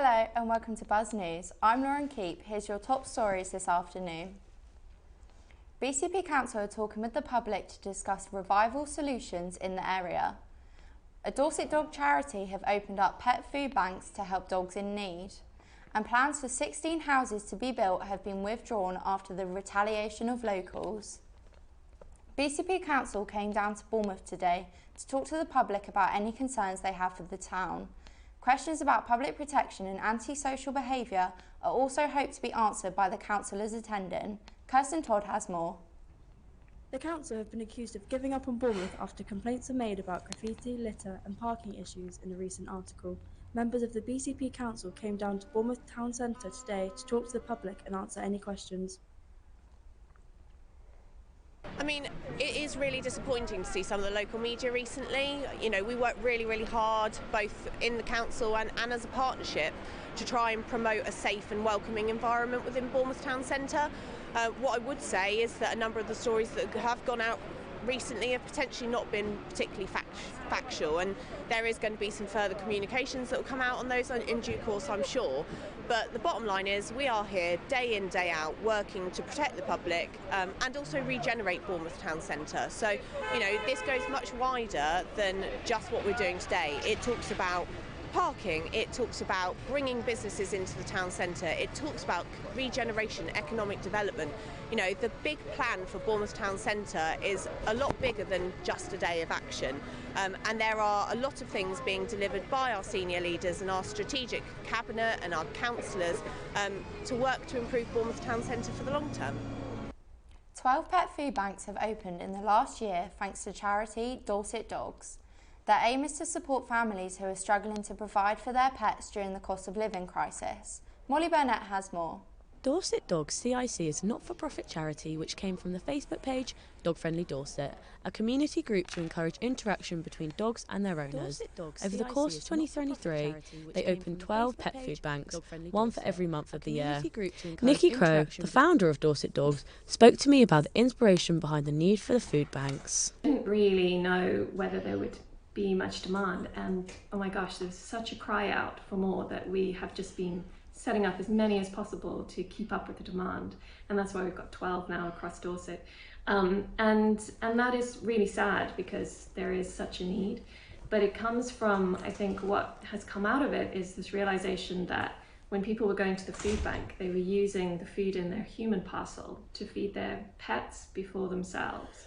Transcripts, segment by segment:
Hello and welcome to Buzz News. I'm Lauren Keep. Here's your top stories this afternoon. BCP Council are talking with the public to discuss revival solutions in the area. A Dorset dog charity have opened up pet food banks to help dogs in need. And plans for 16 houses to be built have been withdrawn after the retaliation of locals. BCP Council came down to Bournemouth today to talk to the public about any concerns they have for the town. Questions about public protection and antisocial behaviour are also hoped to be answered by the councillors attending. Kirsten Todd has more. The council have been accused of giving up on Bournemouth after complaints are made about graffiti, litter and parking issues in a recent article. Members of the BCP Council came down to Bournemouth Town Centre today to talk to the public and answer any questions. I mean, it is really disappointing to see some of the local media recently. You know, we work really hard, both in the council and as a partnership, to try and promote a safe and welcoming environment within Bournemouth Town Centre. What I would say is that a number of the stories that have gone out recently have potentially not been particularly factual, and there is going to be some further communications that will come out on those in due course, I'm sure. But the bottom line is we are here day in, day out, working to protect the public and also regenerate Bournemouth Town Centre. So, you know, this goes much wider than just what we're doing today. It talks about parking, it talks about bringing businesses into the town centre, it talks about regeneration, economic development. You know, the big plan for Bournemouth Town Centre is a lot bigger than just a day of action, and there are a lot of things being delivered by our senior leaders and our strategic cabinet and our councillors to work to improve Bournemouth Town Centre for the long term. 12 pet food banks have opened in the last year thanks to charity Dorset Dogs. Their aim is to support families who are struggling to provide for their pets during the cost of living crisis. Molly Burnett has more. Dorset Dogs CIC is a not-for-profit charity which came from the Facebook page Dog Friendly Dorset, a community group to encourage interaction between dogs and their owners. Over the course of 2023, they opened 12 pet food banks, one for every month of the year. Nikki Crow, the founder of Dorset Dogs, spoke to me about the inspiration behind the need for the food banks. I didn't really know whether there would be much demand, and oh my gosh, there's such a cry out for more that we have just been setting up as many as possible to keep up with the demand, and that's why we've got 12 now across Dorset, and that is really sad because there is such a need. But it comes from, I think what has come out of it is this realization that when people were going to the food bank, they were using the food in their human parcel to feed their pets before themselves.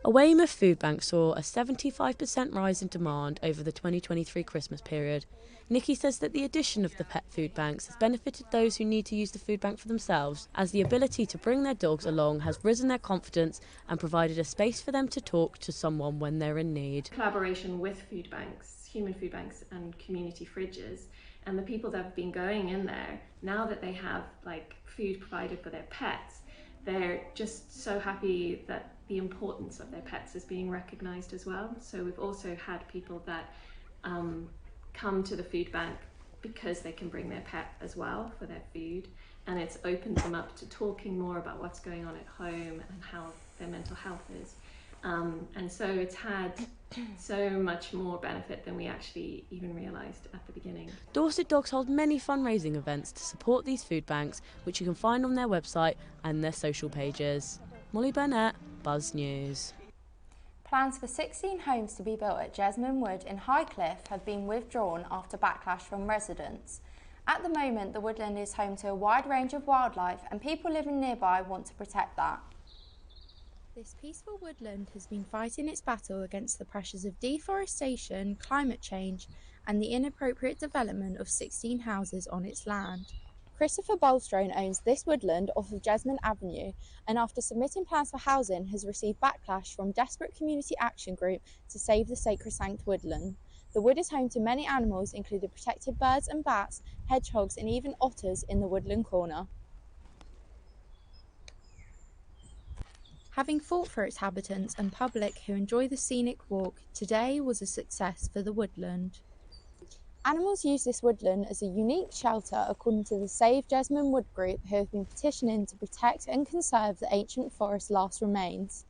A Weymouth food bank saw a 75% rise in demand over the 2023 Christmas period. Nikki says that the addition of the pet food banks has benefited those who need to use the food bank for themselves, as the ability to bring their dogs along has risen their confidence and provided a space for them to talk to someone when they're in need. Collaboration with food banks, human food banks and community fridges, and the people that have been going in there, now that they have like food provided for their pets, they're just so happy that the importance of their pets is being recognised as well. So we've also had people that come to the food bank because they can bring their pet as well for their food, and it's opened them up to talking more about what's going on at home and how their mental health is. And so it's had so much more benefit than we actually even realised at the beginning. Dorset Dogs hold many fundraising events to support these food banks, which you can find on their website and their social pages. Molly Burnett, Buzz News. Plans for 16 homes to be built at Jesmond Wood in Highcliffe have been withdrawn after backlash from residents. At the moment, the woodland is home to a wide range of wildlife, and people living nearby want to protect that. This peaceful woodland has been fighting its battle against the pressures of deforestation, climate change and the inappropriate development of 16 houses on its land. Christopher Bolstrone owns this woodland off of Jesmond Avenue, and after submitting plans for housing has received backlash from desperate community action group to save the sacrosanct woodland. The wood is home to many animals, including protected birds and bats, hedgehogs and even otters in the woodland corner. Having fought for its inhabitants and public who enjoy the scenic walk, today was a success for the woodland. Animals use this woodland as a unique shelter according to the Save Jesmond Wood group, who have been petitioning to protect and conserve the ancient forest last remains.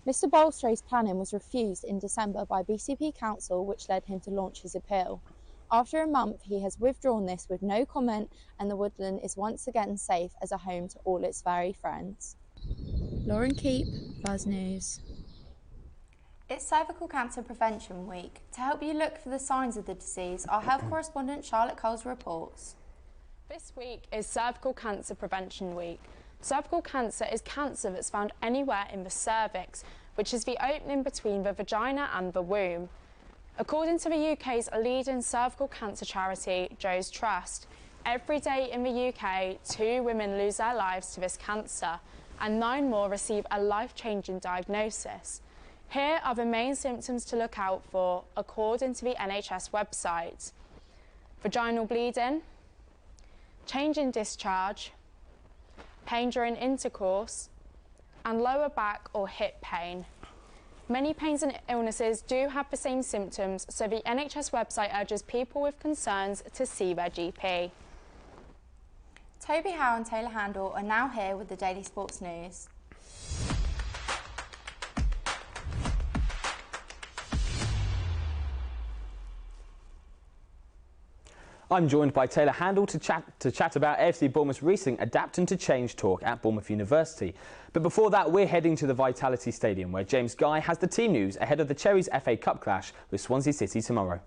Mr Bolstrone's planning was refused in December by BCP Council, which led him to launch his appeal. After a month, he has withdrawn this with no comment, and the woodland is once again safe as a home to all its furry friends. Lauren Keep, Buzz News. It's Cervical Cancer Prevention Week. To help you look for the signs of the disease, our health correspondent Charlotte Coles reports. This week is Cervical Cancer Prevention Week. Cervical cancer is cancer that's found anywhere in the cervix, which is the opening between the vagina and the womb. According to the UK's leading cervical cancer charity, Joe's Trust, every day in the UK, 2 women lose their lives to this cancer, and 9 more receive a life-changing diagnosis. Here are the main symptoms to look out for according to the NHS website: vaginal bleeding, change in discharge, pain during intercourse, and lower back or hip pain. Many pains and illnesses do have the same symptoms, so the NHS website urges people with concerns to see their GP. Toby Howe and Taylor Handel are now here with the Daily Sports News. I'm joined by Taylor Handel to chat about AFC Bournemouth's recent Adapting to Change talk at Bournemouth University. But before that, we're heading to the Vitality Stadium, where James Guy has the team news ahead of the Cherries FA Cup clash with Swansea City tomorrow.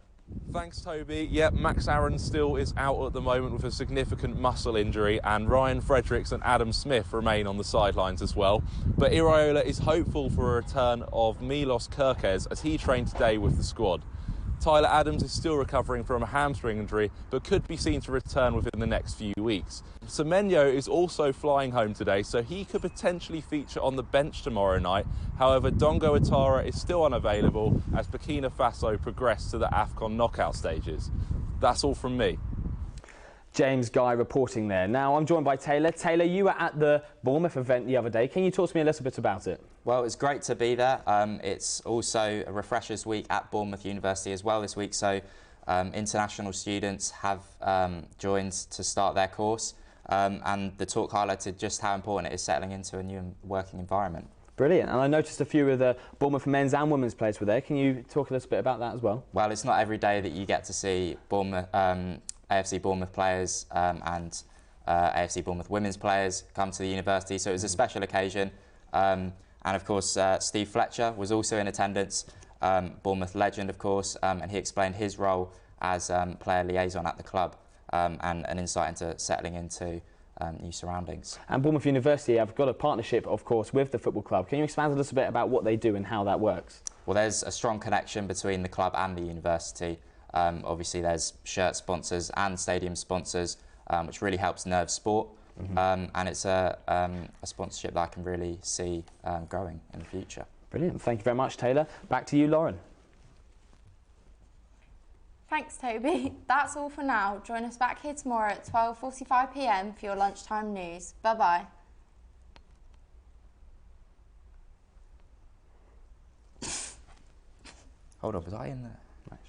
Thanks, Toby. Yep, Max Aaron still is out at the moment with a significant muscle injury, and Ryan Fredericks and Adam Smith remain on the sidelines as well. But Iraola is hopeful for a return of Milos Kerkez as he trained today with the squad. Tyler Adams is still recovering from a hamstring injury, but could be seen to return within the next few weeks. Semenyo is also flying home today, so he could potentially feature on the bench tomorrow night. However, Dongo Atara is still unavailable as Burkina Faso progress to the AFCON knockout stages. That's all from me. James Guy reporting there. Now I'm joined by Taylor. Taylor, you were at the Bournemouth event the other day. Can you talk to me a little bit about it? Well, it's great to be there. It's also a Refreshers Week at Bournemouth University as well this week, so international students have joined to start their course, and the talk highlighted just how important it is settling into a new working environment. Brilliant. And I noticed a few of the Bournemouth men's and women's players were there. Can you talk a little bit about that as well? Well, it's not every day that you get to see Bournemouth, AFC Bournemouth players and AFC Bournemouth women's players come to the university, so it was a special occasion. And of course, Steve Fletcher was also in attendance, Bournemouth legend, of course, and he explained his role as player liaison at the club and an insight into settling into new surroundings. And Bournemouth University have got a partnership, of course, with the football club. Can you expand a little bit about what they do and how that works? Well, there's a strong connection between the club and the university. Obviously, there's shirt sponsors and stadium sponsors, which really helps nerve sport. And it's a sponsorship that I can really see growing in the future. Brilliant. Thank you very much, Taylor. Back to you, Lauren. Thanks, Toby. That's all for now. Join us back here tomorrow at 12:45 p.m. for your lunchtime news. Bye-bye. Hold on, was I in there? Nice.